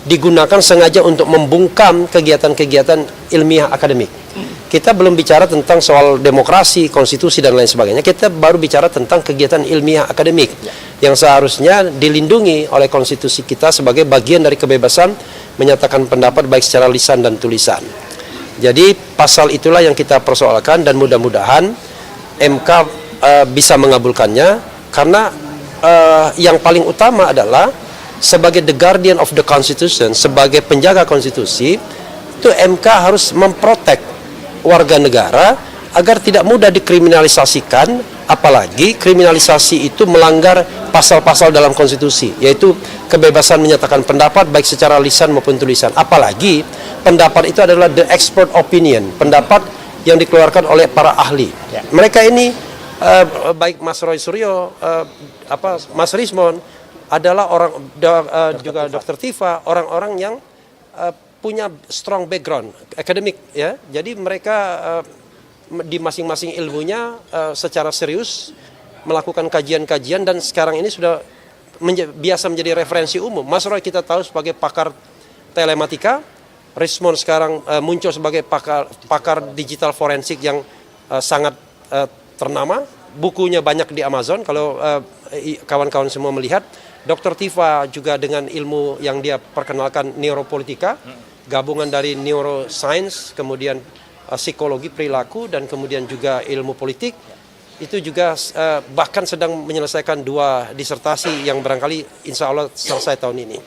digunakan sengaja untuk membungkam kegiatan-kegiatan ilmiah akademik. Kita belum bicara tentang soal demokrasi, konstitusi, dan lain sebagainya. Kita baru bicara tentang kegiatan ilmiah akademik yang seharusnya dilindungi oleh konstitusi kita sebagai bagian dari kebebasan menyatakan pendapat baik secara lisan dan tulisan. Jadi pasal itulah yang kita persoalkan, dan mudah-mudahan MK bisa mengabulkannya, karena yang paling utama adalah sebagai the guardian of the constitution, sebagai penjaga konstitusi, itu MK harus memprotek warga negara agar tidak mudah dikriminalisasikan, apalagi kriminalisasi itu melanggar pasal-pasal dalam konstitusi, yaitu kebebasan menyatakan pendapat baik secara lisan maupun tulisan. Apalagi pendapat itu adalah the expert opinion, pendapat yang dikeluarkan oleh para ahli. Mereka ini baik Mas Roy Suryo, Mas Rismon adalah orang, juga Dr. Tifa, orang-orang yang punya strong background akademik, ya. Jadi mereka di masing-masing ilmunya secara serius melakukan kajian-kajian, dan sekarang ini sudah biasa menjadi referensi umum. Mas Roy kita tahu sebagai pakar telematika, Rismon sekarang muncul sebagai pakar digital forensik yang sangat ternama. Bukunya banyak di Amazon kalau kawan-kawan semua melihat. Dr. Tifa juga dengan ilmu yang dia perkenalkan, neuropolitika, gabungan dari neuroscience, kemudian psikologi perilaku, dan kemudian juga ilmu politik. Itu juga bahkan sedang menyelesaikan 2 disertasi yang barangkali insya Allah selesai tahun ini.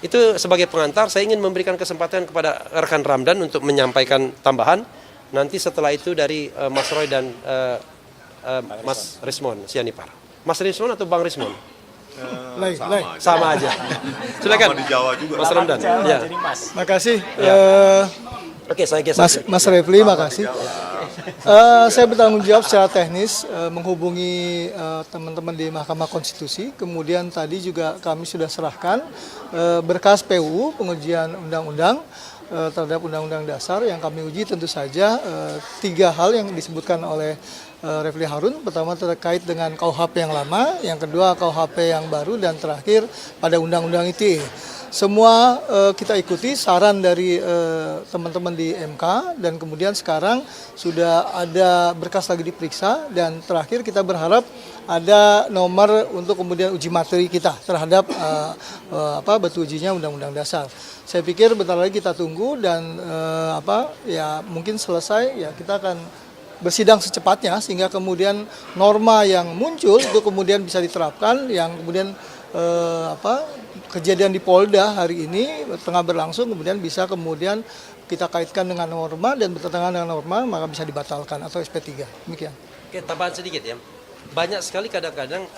Itu sebagai pengantar. Saya ingin memberikan kesempatan kepada rekan Ramdan untuk menyampaikan tambahan. Nanti setelah itu dari Mas Roy dan Mas Rismon Sianipar. Mas Rismon atau Bang Rismon? Sama aja. Silakan. Di Jawa juga. Mas Ramdan. Ya. Makasih. Oke, saya geser. Mas Refli, makasih. Saya bertanggung jawab secara teknis menghubungi teman-teman di Mahkamah Konstitusi. Kemudian tadi juga kami sudah serahkan berkas PUU pengujian undang-undang terhadap Undang-Undang Dasar yang kami uji. Tentu saja 3 hal yang disebutkan oleh Refli Harun. Pertama terkait dengan KUHP yang lama, yang kedua KUHP yang baru, dan terakhir pada Undang-Undang ITE. Semua kita ikuti saran dari teman-teman di MK, dan kemudian sekarang sudah ada berkas lagi diperiksa, dan terakhir kita berharap ada nomor untuk kemudian uji materi kita terhadap batu ujinya Undang-Undang Dasar. Saya pikir bentar lagi kita tunggu, dan ya mungkin selesai, ya kita akan bersidang secepatnya sehingga kemudian norma yang muncul itu kemudian bisa diterapkan, yang kemudian kejadian di Polda hari ini tengah berlangsung kemudian bisa kemudian kita kaitkan dengan norma, dan bertentangan dengan norma maka bisa dibatalkan atau SP3. Demikian. Oke, tambahan sedikit ya. Banyak sekali kadang-kadang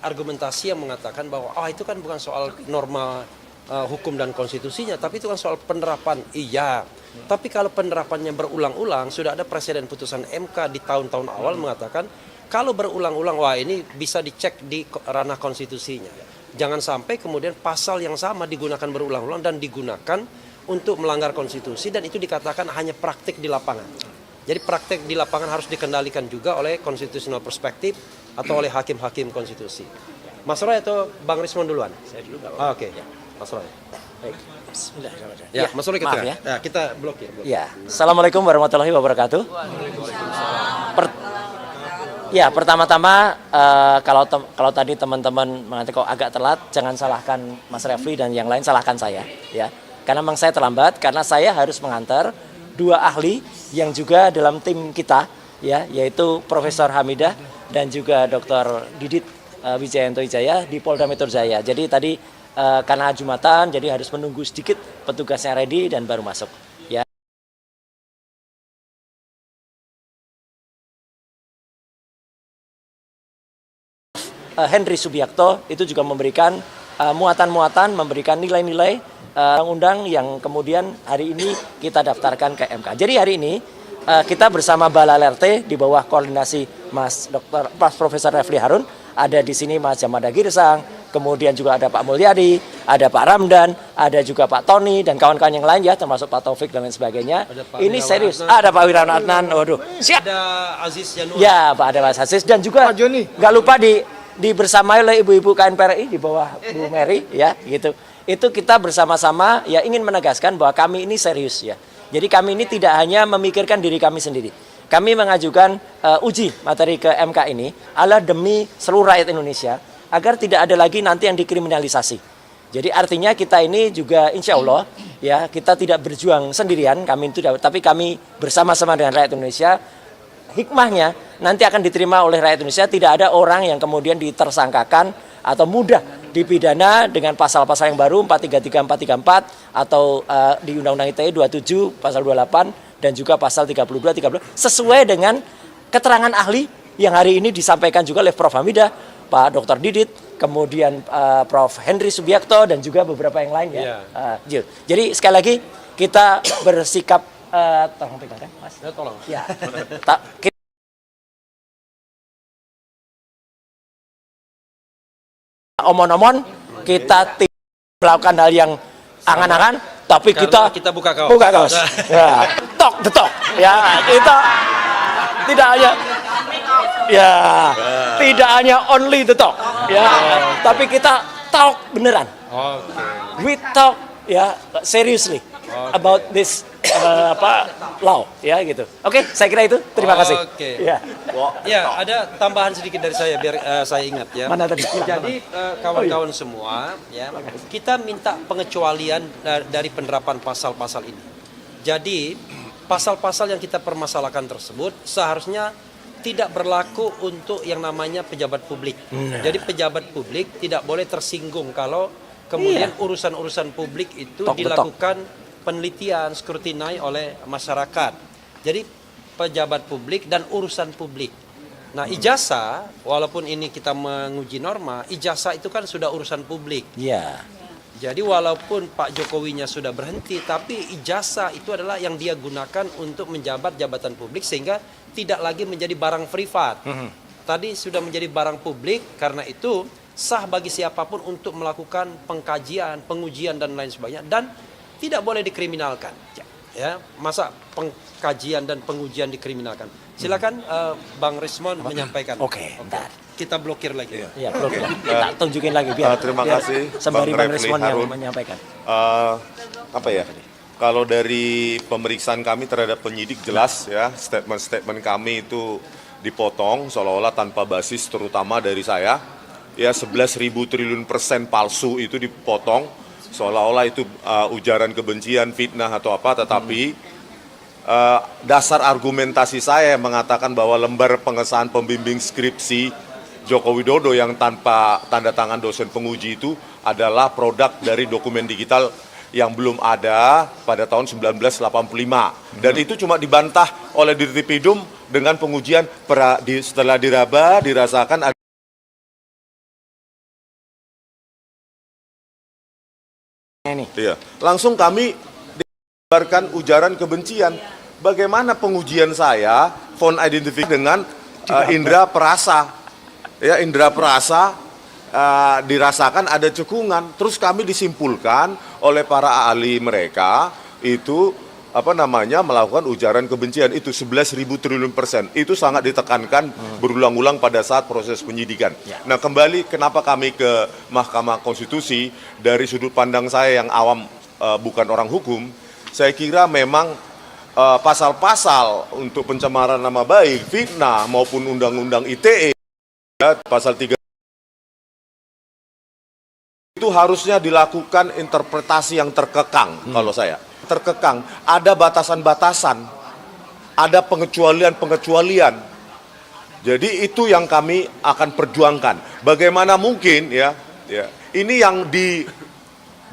argumentasi yang mengatakan bahwa itu kan bukan soal norma hukum dan konstitusinya, tapi itu kan soal penerapan. Iya, tapi kalau penerapannya berulang-ulang, sudah ada presiden putusan MK di tahun-tahun awal mengatakan kalau berulang-ulang, wah ini bisa dicek di ranah konstitusinya. Jangan sampai kemudian pasal yang sama digunakan berulang-ulang dan digunakan untuk melanggar konstitusi, dan itu dikatakan hanya praktik di lapangan. Jadi praktik di lapangan harus dikendalikan juga oleh constitutional perspective atau oleh hakim-hakim konstitusi. Mas Roy atau Bang Rismon duluan? Saya dulu. Oke. Mas Roy. Baik. Bismillahirrahmanirrahim. Ya, Mas Roy kita. Ya, kita blokir. Ya. Assalamualaikum warahmatullahi wabarakatuh. Ya, pertama-tama kalau tadi teman-teman mengatakan kok agak telat, jangan salahkan Mas Refli dan yang lain, salahkan saya, ya. Karena memang saya terlambat, karena saya harus mengantar 2 ahli yang juga dalam tim kita, ya, yaitu Profesor Hamidah dan juga Dr. Didit Wijayanto Wijaya di Polda Metro Jaya. Jadi tadi karena Jumatan, jadi harus menunggu sedikit petugasnya ready dan baru masuk. Ya. Henry Subiakto itu juga memberikan muatan-muatan, memberikan nilai-nilai undang-undang yang kemudian hari ini kita daftarkan ke MK. Jadi hari ini kita bersama Balalerte di bawah koordinasi Mas Profesor Refli Harun, ada di sini Mas Jamada Girsang, kemudian juga ada Pak Mulyadi, ada Pak Ramdan, ada juga Pak Tony dan kawan-kawan yang lain, ya, termasuk Pak Taufik dan lain sebagainya. Ini serius. Ada Pak Wirawan Adnan, waduh. Siap. Ada Aziz Janur. Ya, Pak ada Mas Aziz, dan juga nggak lupa dibersamai oleh ibu-ibu KNPRI di bawah Bu Mary, ya, gitu. itu kita bersama-sama ya ingin menegaskan bahwa kami ini serius ya. Jadi kami ini tidak hanya memikirkan diri kami sendiri. Kami mengajukan uji materi ke MK ini adalah demi seluruh rakyat Indonesia agar tidak ada lagi nanti yang dikriminalisasi. Jadi artinya kita ini juga insya Allah ya kita tidak berjuang sendirian, kami itu, tapi kami bersama-sama dengan rakyat Indonesia. Hikmahnya nanti akan diterima oleh rakyat Indonesia, tidak ada orang yang kemudian ditersangkakan atau mudah dipidana dengan pasal-pasal yang baru 433, 434 atau di Undang-Undang ITE 27 pasal 28 dan juga pasal 32, 30 sesuai dengan keterangan ahli yang hari ini disampaikan juga oleh Prof. Hamidah, Pak Dr. Didit, kemudian Prof. Henry Subiakto dan juga beberapa yang lain ya. Jill. Jadi sekali lagi kita bersikap tolong pegang kan, Mas. Ya, tolong. Ya. Omon-omon kita tidak melakukan hal yang angan-angan, tapi Karena kita buka kaos. buka kaos. Ya. Talk the talk. Ya, kita tidak hanya ya, tidak hanya only the talk. Ya, tapi kita talk beneran. We talk ya seriously about this law ya gitu. Oke, saya kira itu. Terima kasih. Oke. Ya. Ya, ada tambahan sedikit dari saya biar saya ingat ya. Mana tadi? Jadi kawan-kawan semua ya, kita minta pengecualian dari penerapan pasal-pasal ini. Jadi pasal-pasal yang kita permasalahkan tersebut seharusnya tidak berlaku untuk yang namanya pejabat publik. Jadi pejabat publik tidak boleh tersinggung kalau kemudian urusan-urusan publik itu dilakukan penelitian, scrutiny oleh masyarakat. Jadi pejabat publik dan urusan publik. Nah, ijazah, walaupun ini kita menguji norma, ijazah itu kan sudah urusan publik. Ya. Jadi walaupun Pak Jokowinya sudah berhenti, tapi ijazah itu adalah yang dia gunakan untuk menjabat jabatan publik sehingga tidak lagi menjadi barang privat. Tadi sudah menjadi barang publik, karena itu sah bagi siapapun untuk melakukan pengkajian, pengujian dan lain sebagainya, dan tidak boleh dikriminalkan. Ya, masa pengkajian dan pengujian dikriminalkan? Silakan Bang Rismon menyampaikan. Oke, bentar. Kita blokir lagi. Ya, blokir. Kita tunjukin lagi biar. Terima biar kasih, sembari Bang Bang Rismon yang Harun. menyampaikan. Apa ya? Kalau dari pemeriksaan kami terhadap penyidik jelas ya, statement-statement kami itu dipotong seolah-olah tanpa basis, terutama dari saya. Ya 11.000 triliun % palsu itu dipotong seolah-olah itu ujaran kebencian, fitnah atau apa, tetapi dasar argumentasi saya mengatakan bahwa lembar pengesahan pembimbing skripsi Joko Widodo yang tanpa tanda tangan dosen penguji itu adalah produk dari dokumen digital yang belum ada pada tahun 1985. Dan itu cuma dibantah oleh Dirtipidum dengan pengujian setelah diraba, dirasakan ada Ini. iya. Langsung kami disebarkan ujaran kebencian. Bagaimana pengujian saya, font identification dengan indera perasa. Ya, indera perasa dirasakan ada cekungan. Terus kami disimpulkan oleh para ahli mereka itu melakukan ujaran kebencian itu 11.000 triliun %. Itu sangat ditekankan berulang-ulang pada saat proses penyidikan. Nah, kembali kenapa kami ke Mahkamah Konstitusi, dari sudut pandang saya yang awam bukan orang hukum, saya kira memang pasal-pasal untuk pencemaran nama baik, fitnah maupun Undang-Undang ITE ya, pasal 3 itu harusnya dilakukan interpretasi yang terkekang kalau saya. Terkekang, ada batasan-batasan, ada pengecualian-pengecualian. Jadi itu yang kami akan perjuangkan. Bagaimana mungkin ya ini yang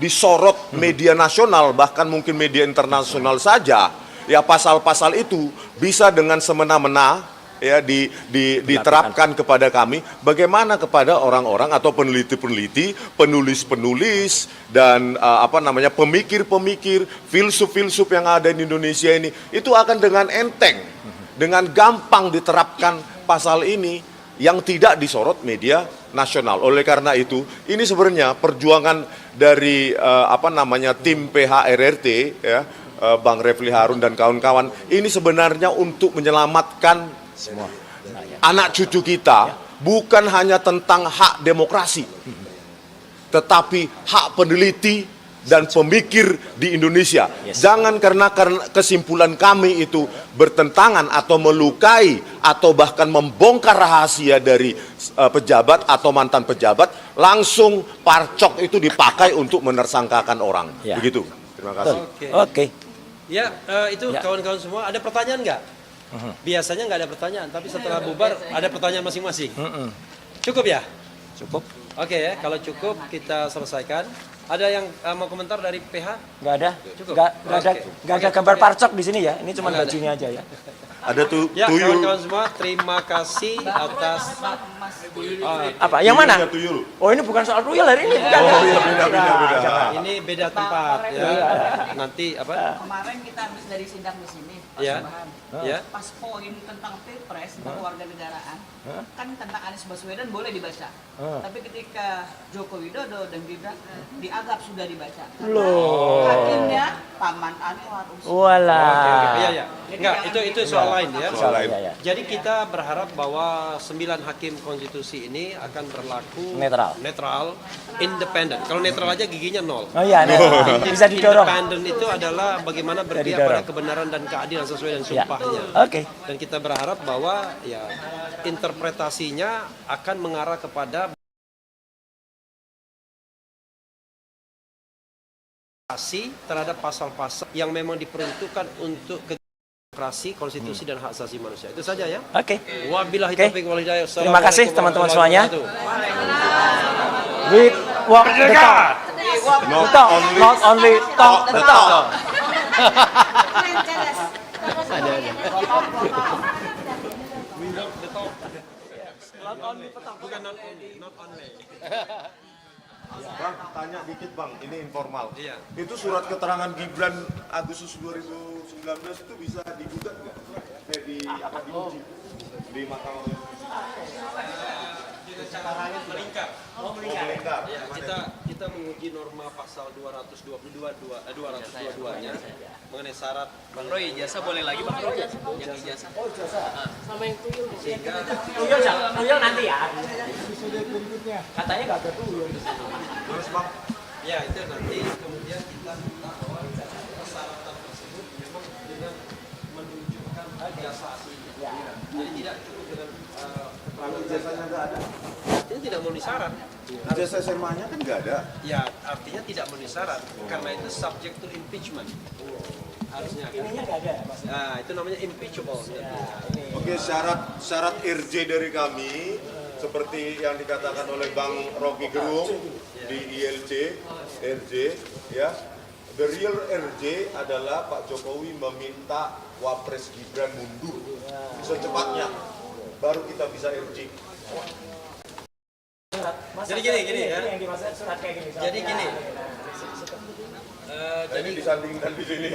disorot media nasional, bahkan mungkin media internasional saja, ya pasal-pasal itu bisa dengan semena-mena ya diterapkan kepada kami, bagaimana kepada orang-orang atau peneliti-peneliti, penulis-penulis dan pemikir-pemikir, filsuf-filsuf yang ada di Indonesia ini, itu akan dengan enteng, dengan gampang diterapkan pasal ini yang tidak disorot media nasional. Oleh karena itu, ini sebenarnya perjuangan dari tim PHRRT ya, Bang Refli Harun dan kawan-kawan, ini sebenarnya untuk menyelamatkan semua anak cucu kita, bukan hanya tentang hak demokrasi. tetapi hak peneliti dan pemikir di Indonesia. Jangan karena kesimpulan kami itu bertentangan atau melukai atau bahkan membongkar rahasia dari pejabat atau mantan pejabat, langsung parcok itu dipakai untuk menersangkakan orang. Ya. Begitu. Terima kasih. Oke. Ya, itu kawan-kawan semua, ada pertanyaan nggak? Biasanya nggak ada pertanyaan, tapi setelah bubar ada pertanyaan masing-masing. Cukup ya? Cukup. Oke ya, kalau cukup kita selesaikan. Ada yang mau komentar dari PH? Nggak ada. Cukup. Nggak ada gambar parcok di sini ya. Ini cuma bajunya aja ya. Ada Ya, tuyul. kawan-kawan semua, terima kasih atas Apa? Yang mana? Tuyul. Oh, ini bukan soal tuyul hari ini, bukan. Oh iya, beda. ini beda tempat ya. Nanti apa? Kemarin kita habis dari sidang di sini, Pak Ya. Subhan. Ya. Pas poin tentang Pilpres tentang warga negaraan, kan tentang Anies Baswedan boleh dibaca. Tapi ketika Joko Widodo dan Gibran dianggap sudah dibaca. Loh. Hakimnya Paman Anwar Usman. Walah. Iya, ya. Enggak, itu soal lain ya. Soal lain. Iya, iya. Jadi kita berharap bahwa 9 hakim konstitusi ini akan berlaku Netral. independen. Kalau netral aja giginya 0. Oh iya, bisa didorong. Independen itu adalah bagaimana berpihak didorong. pada kebenaran dan keadilan sesuai dengan Ya. sumpahnya. Oke. Dan kita berharap bahwa ya interpretasinya akan mengarah kepada terhadap pasal-pasal yang memang diperuntukkan untuk demokrasi, konstitusi dan hak asasi manusia. Itu saja ya. Oke. Wabillahi Oke. taufiq wal hidayah. Terima kasih, teman-teman semuanya. Wassalamualaikum We walk the talk. Not only talk the talk. Bukan not only. Bang, tanya dikit bang, ini informal. Iya. Itu surat keterangan Gibran Agustus 2019 itu bisa digugat nggak? Di diuji di Mahkamah Melingkar. Melingkar. Ya, kita menguji norma pasal 222-nya mengenai syarat Bang Roy, ijazah boleh lagi Bang Roy? Yang ijazah. Tuyul nanti ya. Katanya nggak ada tuyul. Terus bang, ya itu nanti kemudian kita minta bahwa persyaratan tersebut memang dengan menunjukkan jasa aslinya. Jadi tidak cukup dengan kalau ijazahnya nggak ada, artinya tidak memenuhi syarat. ijazah SMA-nya kan nggak ada. Ya artinya tidak memenuhi syarat karena itu subject to impeachment. Harusnya kan. Ininya nggak ada. Nah, itu namanya impeachable. Oke, syarat RJ dari kami seperti yang dikatakan oleh Bang Rocky Gerung di ILC, RJ, ya. The real RJ adalah Pak Jokowi meminta Wapres Gibran mundur secepatnya, baru kita bisa RJ. Jadi gini ya. Jadi gini. Ini disandingkan di sini.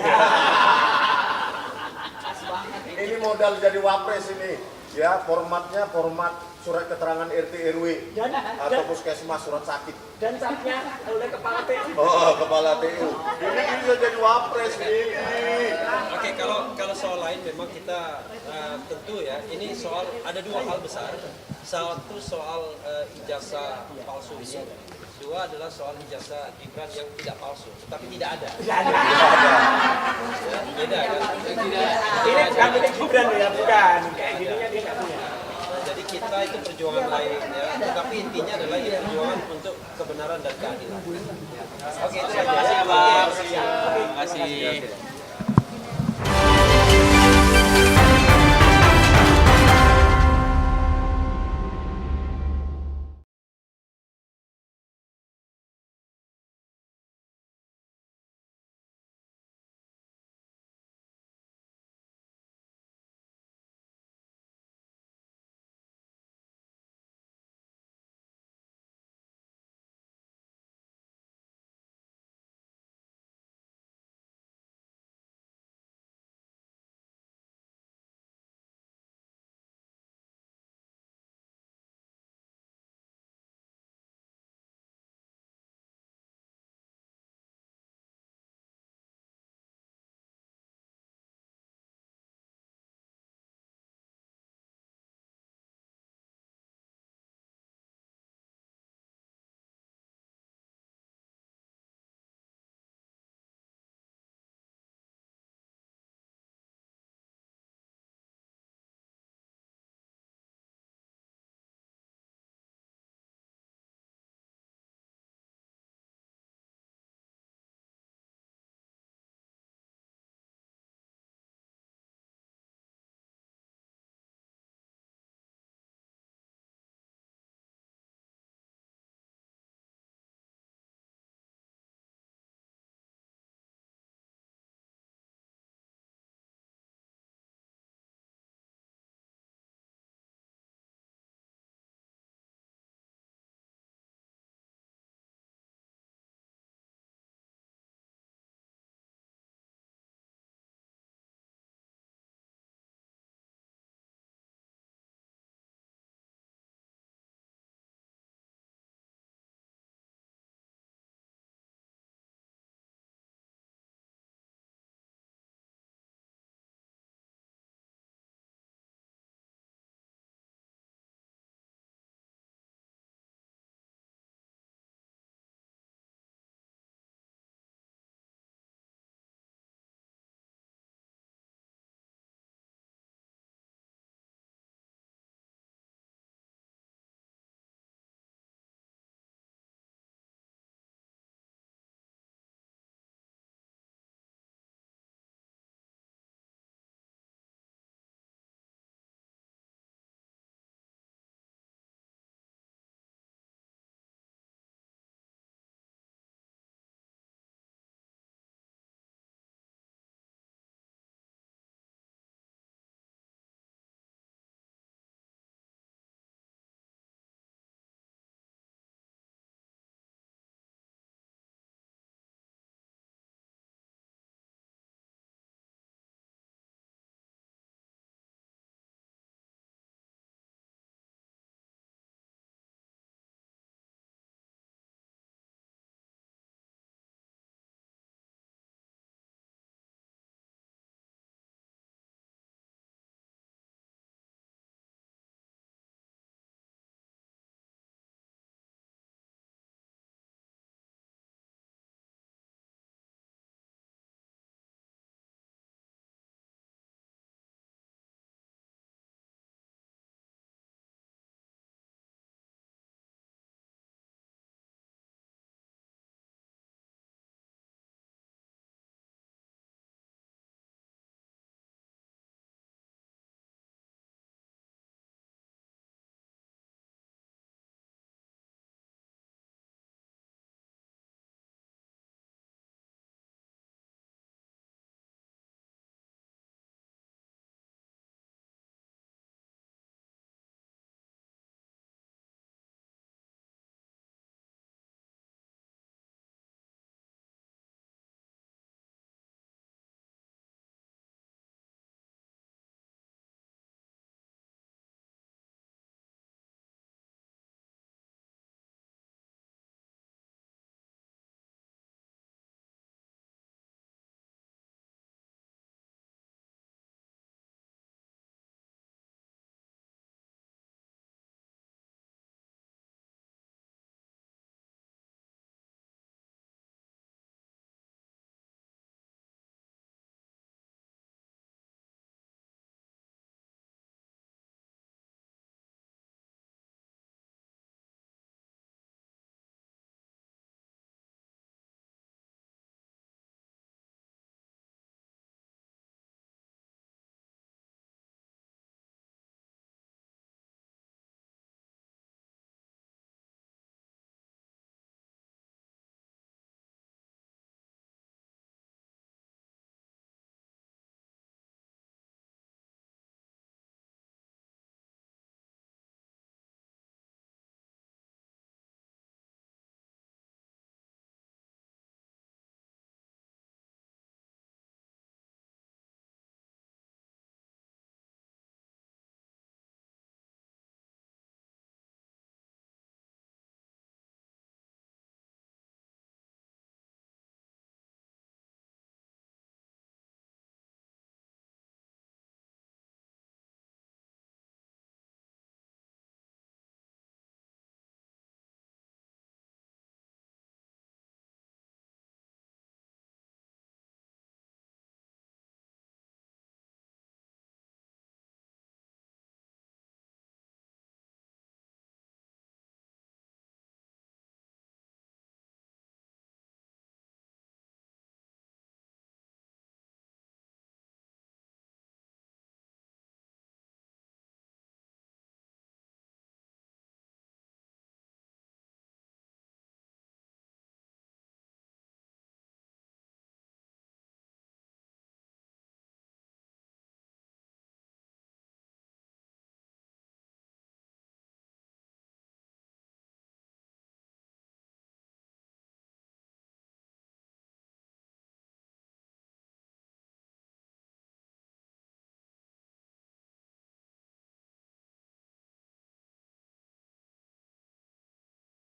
Ini modal jadi Wapres ini. Ya, formatnya format surat keterangan RT RW atau puskesmas surat sakit. Dan capnya oleh kepala TU. Oh, kepala TU. Ini bisa jadi Wapres ini. Oke, kalau soal lain memang kita tentu ya, ini soal ada dua hal besar. Satu soal ijazah palsu ini. Dua adalah soal ijazah Gibran yang tidak palsu, tetapi tidak ada. Ya, beda kan? Ini bukan milik Gibran ya, bukan. Kayak gininya dia nggak punya. Jadi kita itu perjuangan lain ya, tetapi intinya adalah ini perjuangan untuk kebenaran dan keadilan. Oke, itu saja. Terima kasih.